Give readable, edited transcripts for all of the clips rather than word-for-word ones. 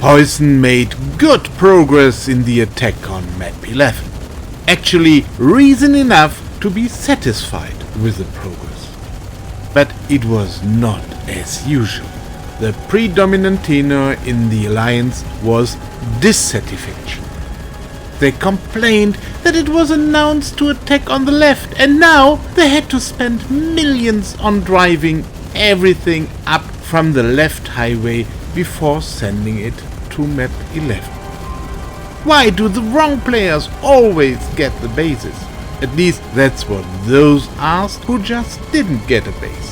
Preussen made good progress in the attack on map 11. Actually, reason enough to be satisfied with the progress. But it was not as usual. The predominant tenor in the alliance was dissatisfaction. They complained that it was announced to attack on the left, and now they had to spend millions on driving everything up from the left highway before sending it to map 11. Why do the wrong players always get the bases? At least that's what those asked who just didn't get a base.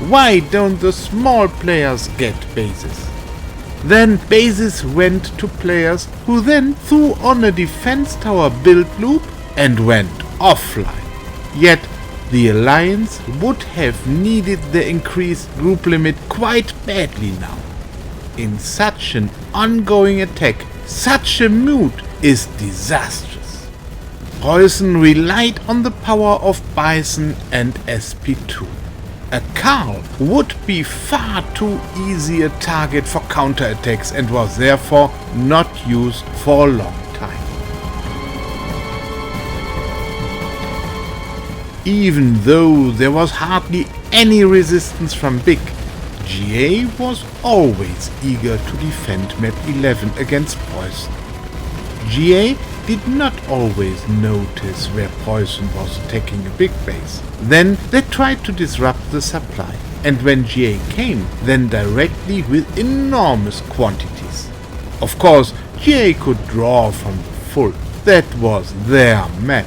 Why don't the small players get bases? Then bases went to players who then threw on a defense tower build loop and went offline. Yet the alliance would have needed the increased group limit quite badly now. In such an ongoing attack, such a mood is disastrous. Preussen relied on the power of Bison and SP2. A Karl would be far too easy a target for counterattacks and was therefore not used for a long time. Even though there was hardly any resistance from Big, GA was always eager to defend map 11 against Preussen. GA did not always notice where Preussen was attacking a big base. Then they tried to disrupt the supply, and when GA came, then directly with enormous quantities. Of course, GA could draw from the full. That was their map.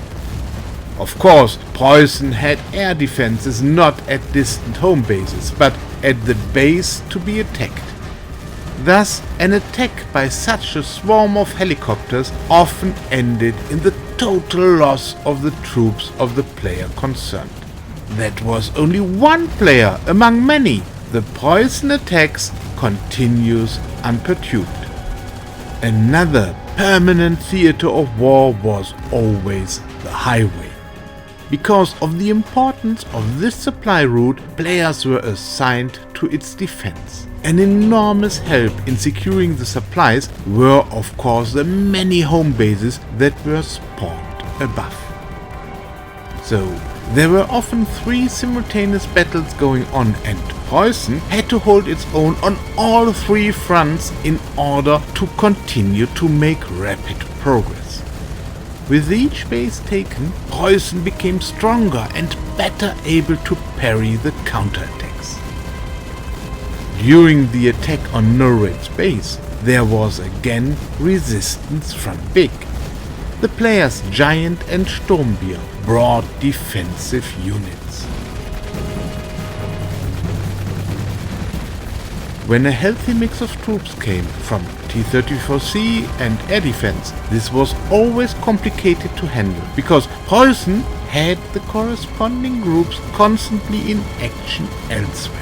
Of course, Preussen had air defenses not at distant home bases, but at the base to be attacked. Thus, an attack by such a swarm of helicopters often ended in the total loss of the troops of the player concerned. That was only one player among many. The Preussen attacks continues unperturbed. Another permanent theater of war was always the highway. Because of the importance of this supply route, players were assigned to its defense. An enormous help in securing the supplies were of course the many home bases that were spawned above. So there were often 3 simultaneous battles going on, and Preussen had to hold its own on all 3 fronts in order to continue to make rapid progress. With each base taken, Preussen became stronger and better able to parry the counterattacks. During the attack on Norred's base, there was again resistance from Big. The players Giant and Sturmbier brought defensive units. When a healthy mix of troops came from T-34C and air defense, this was always complicated to handle, because Preussen had the corresponding groups constantly in action elsewhere.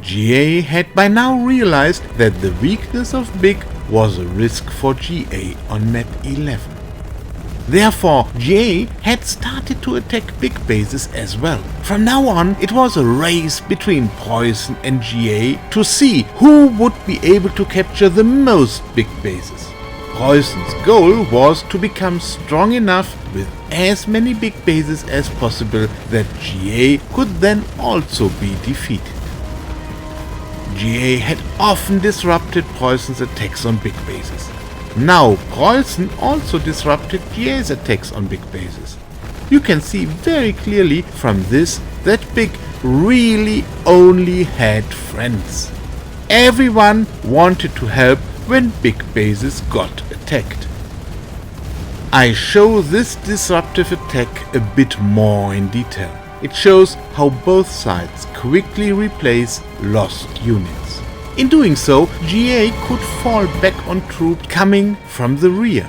GA had by now realized that the weakness of Big was a risk for GA on map 11. Therefore, GA had started to attack big bases as well. From now on, it was a race between Preussen and GA to see who would be able to capture the most big bases. Preussen's goal was to become strong enough with as many big bases as possible that GA could then also be defeated. GA had often disrupted Preussen's attacks on big bases. Now Preussen also disrupted GA's attacks on big bases. You can see very clearly from this that Big really only had friends. Everyone wanted to help when big bases got attacked. I show this disruptive attack a bit more in detail. It shows how both sides quickly replace lost units. In doing so, GA could fall back on troops coming from the rear,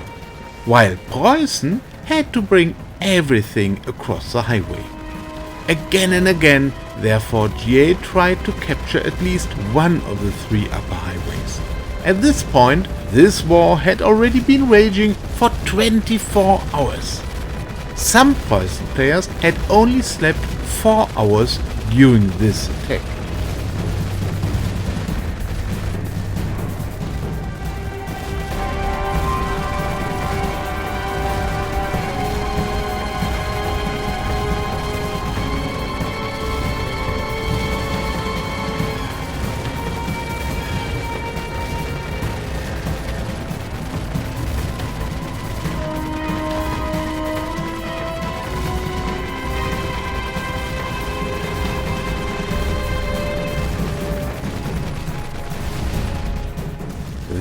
while Preussen had to bring everything across the highway. again and again. Therefore, GA tried to capture at least one of the three upper highways. At this point, this war had already been raging for 24 hours. Some Preussen players had only slept 4 hours during this attack.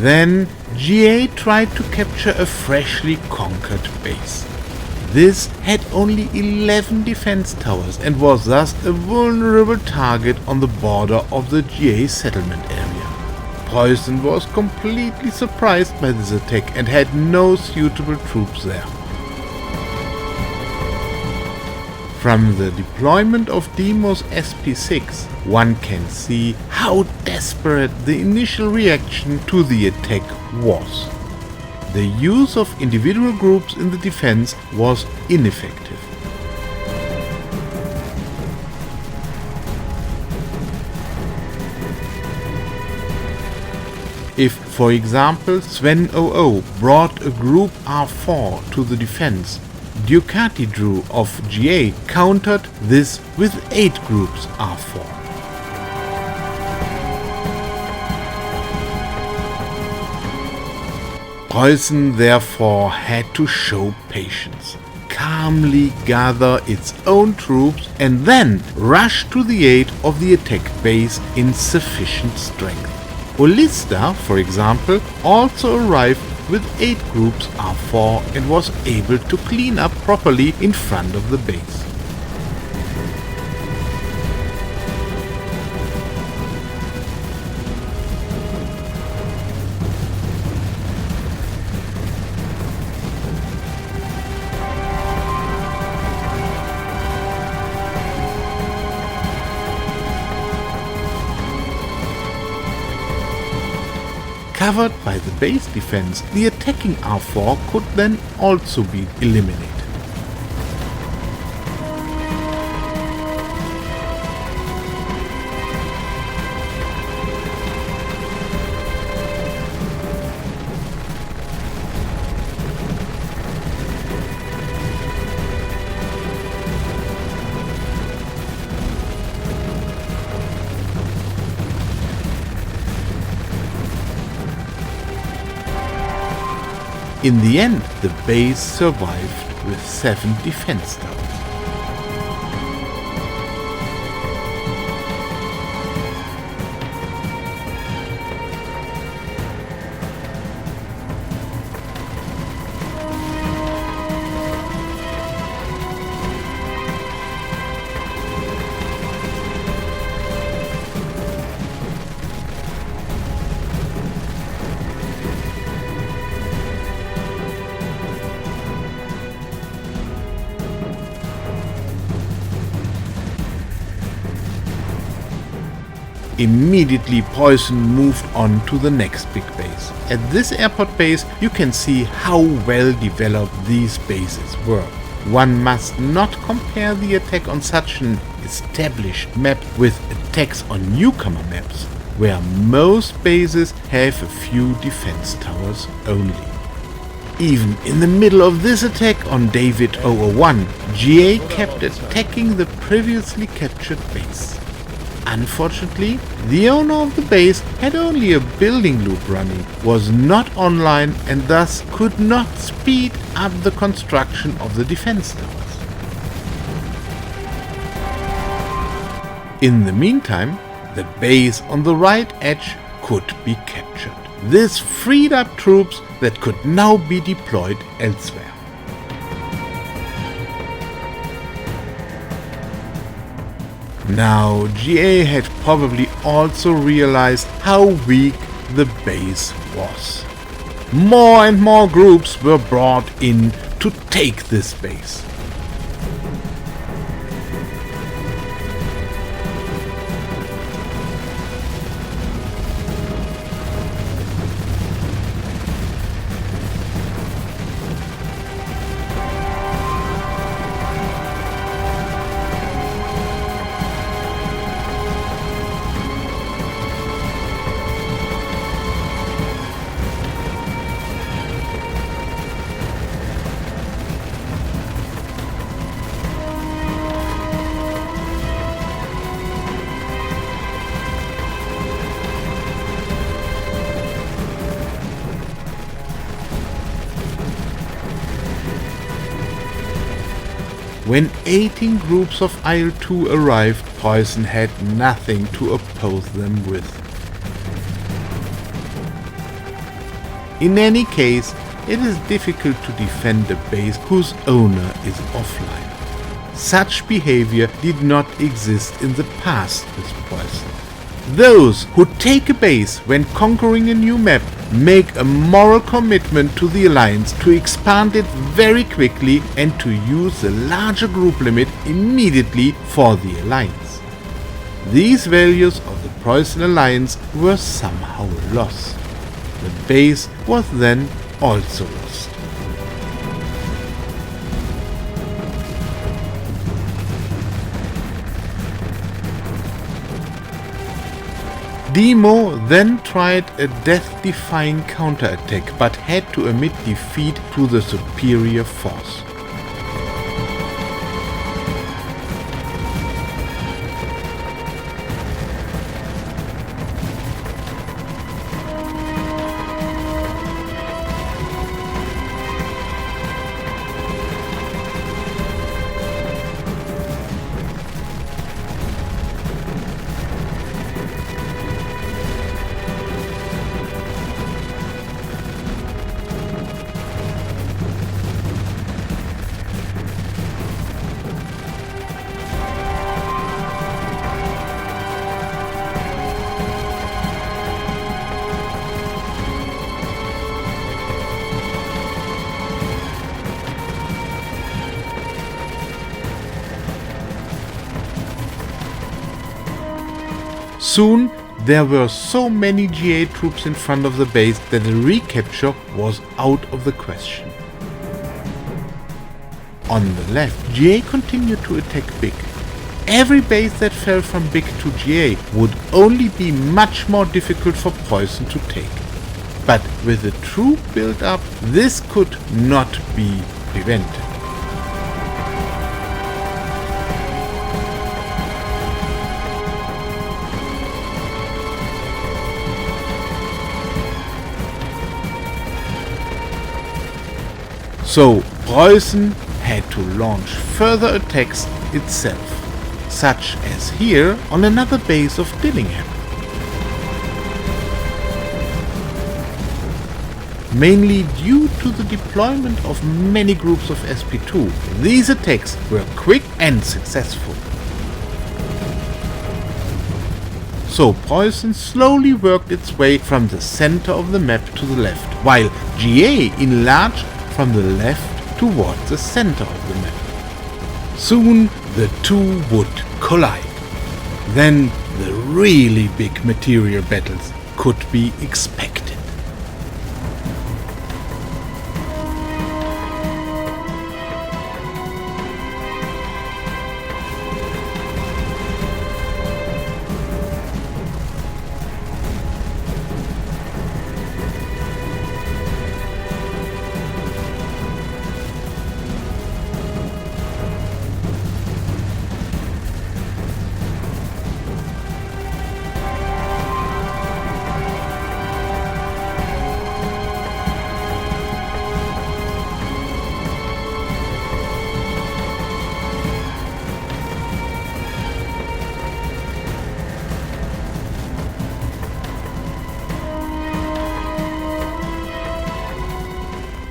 Then GA tried to capture a freshly conquered base. This had only 11 defense towers and was thus a vulnerable target on the border of the GA settlement area. Preussen was completely surprised by this attack and had no suitable troops there. From the deployment of Demo's SP6, one can see how desperate the initial reaction to the attack was. The use of individual groups in the defense was ineffective. If, for example, Sven 00 brought a group R4 to the defense, Ducati Drew of GA countered this with 8 groups R4. Preussen therefore had to show patience, calmly gather its own troops and then rush to the aid of the attack base in sufficient strength. Olista, for example, also arrived with 8 groups R4 and was able to clean up properly in front of the base. Covered by the base defense, the attacking R4 could then also be eliminated. In the end, the base survived with 7 defense towers. Immediately, Preussen moved on to the next big base. At this airport base, you can see how well developed these bases were. One must not compare the attack on such an established map with attacks on newcomer maps, where most bases have a few defense towers only. Even in the middle of this attack on David 001, GA kept attacking the previously captured base. Unfortunately, the owner of the base had only a building loop running, was not online and thus could not speed up the construction of the defense towers. In the meantime, the base on the right edge could be captured. This freed up troops that could now be deployed elsewhere. Now, GA had probably also realized how weak the base was. More and more groups were brought in to take this base. When 18 groups of IL-2 arrived, Preussen had nothing to oppose them with. In any case, it is difficult to defend a base whose owner is offline. Such behavior did not exist in the past with Preussen. Those who take a base when conquering a new map make a moral commitment to the alliance to expand it very quickly and to use the larger group limit immediately for the alliance. These values of the Preussen alliance were somehow lost. The base was then also lost. Demo then tried a death-defying counterattack but had to admit defeat to the superior force. Soon, there were so many GA troops in front of the base that a recapture was out of the question. On the left, GA continued to attack Big. Every base that fell from Big to GA would only be much more difficult for Preussen to take. But with a troop build-up, this could not be prevented. So Preussen had to launch further attacks itself, such as here on another base of Dillingham. Mainly due to the deployment of many groups of SP2, these attacks were quick and successful. So Preussen slowly worked its way from the center of the map to the left, while GA enlarged from the left toward the center of the map. Soon the two would collide. Then the really big material battles could be expected.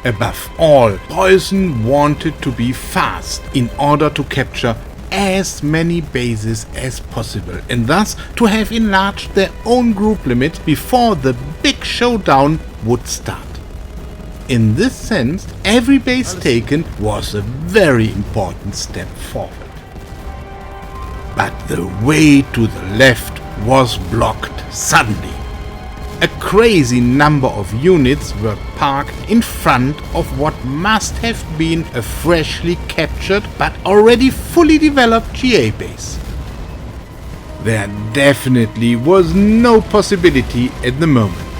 Above all, Preussen wanted to be fast in order to capture as many bases as possible and thus to have enlarged their own group limit before the big showdown would start. In this sense, every base taken was a very important step forward. But the way to the left was blocked suddenly. A crazy number of units were parked in front of what must have been a freshly captured but already fully developed GA base. There definitely was no possibility at the moment.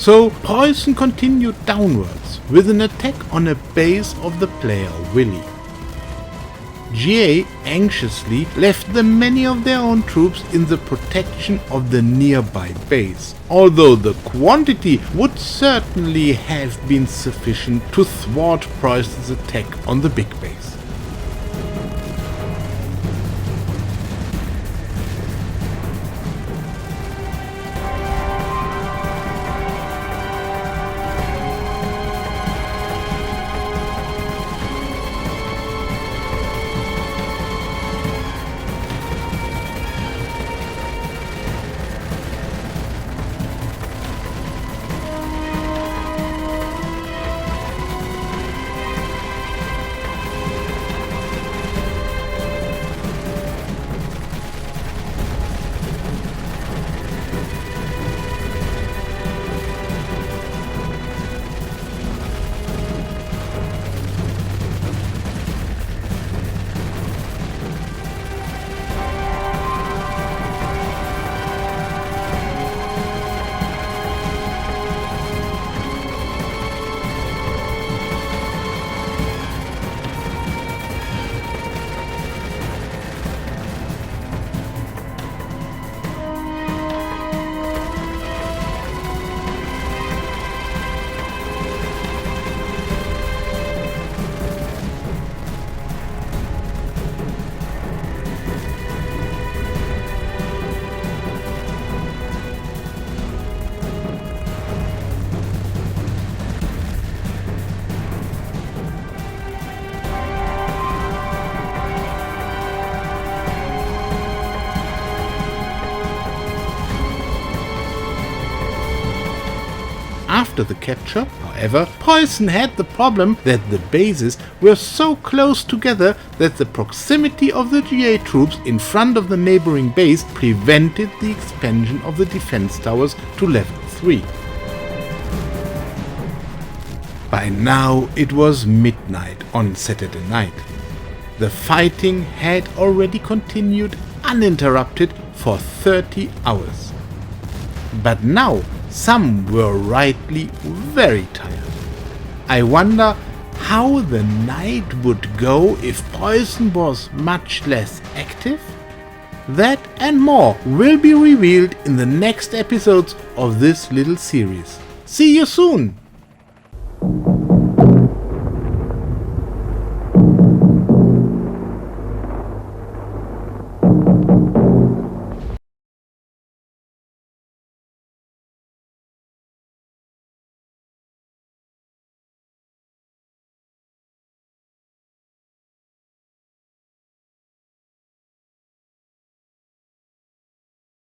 So PREUSSEN continued downwards with an attack on a base of the player Willy. GA anxiously left many of their own troops in the protection of the nearby base, although the quantity would certainly have been sufficient to thwart PREUSSEN's attack on the big base. After the capture, however, PREUSSEN had the problem that the bases were so close together that the proximity of the GA troops in front of the neighboring base prevented the expansion of the defense towers to level 3. By now it was midnight on Saturday night. The fighting had already continued uninterrupted for 30 hours. But now some were rightly very tired. I wonder how the night would go if PREUSSEN was much less active? That and more will be revealed in the next episodes of this little series. See you soon!